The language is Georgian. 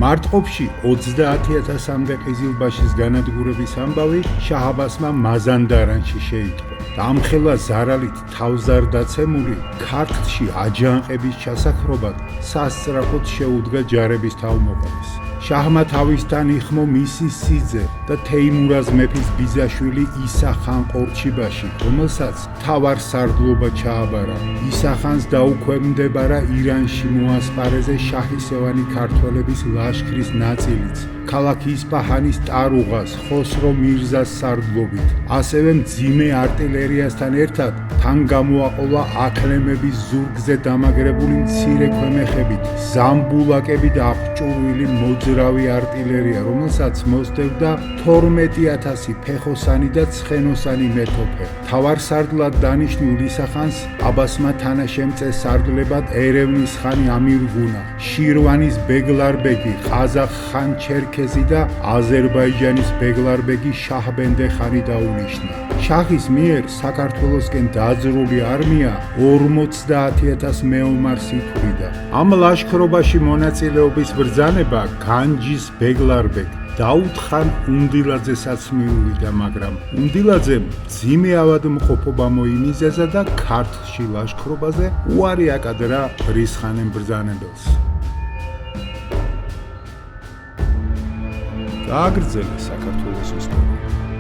მარტყოფში 30,000-მდე ყიზილბაშის განადგურების ამბავი შაჰ აბასმა მაზანდარანში შეიტყო. დამხელა ზარალით თავს არ დაცემული ქართლში აჯანყების ჩასაქრობად სასწრაფოდ შეუდგა ჯარების თავმოყრას. შაჰმა თავისთან იხმო მისი სიძე და თეიმურაზ მეფის ბიძაშვილი ისა ხან ყორჩიბაში, რომელსაც მთავარ სარდლობა ჩააბარა. ისა ხანს დაუქვემდებარა ირანში მოასპარეზე შაჰისევანი ქართველების ლაშქრის ნაწილიც, ქალაქ ისპაჰანის ტარუღას, ხოსრო მირზას სარდლობით. ასევე მძიმე არტილერიასთან ერთად თან გამოაყოლა აქლემების ზურგზე დამაგრებული მცირე ქვემეხებით, ზამბულაკები და აღჭურვილი მოძრავი არტილერია, რომელსაც მოსდევდა 12,000 ფეხოსანი და ცხენოსანი მეტოქე. მთავარ სარდლად დანიშნულ ისა ხანს აბასმა თანაშემწე სარდლებად ერევნის ხანი ამირგუნა, შირვანის ბეგლარბეგი, ყაზახ ხან ჩერქეზი და აზერბაიჯანის ბეგლარბეგი შაჰბენდე ხანი დაუნიშნა. შაჰის მიერ საქართველოსკენ დაძრული არმია 50,000 მეომარს ითვლიდა. ამ ლაშქრობაში მონაწილეობის ბრძანება განჯის ბეგლარბეგ დაუდ ხან უნდილაძესაც მიუვიდა, მაგრამ უნდილაძემ მძიმე ავადმყოფობა მოინიზეზა და ქართლში ლაშქრობაზე უარი აკადრა რისხანემ ბრძანებელს. გააგრძელეს საქართველოს ისტორია.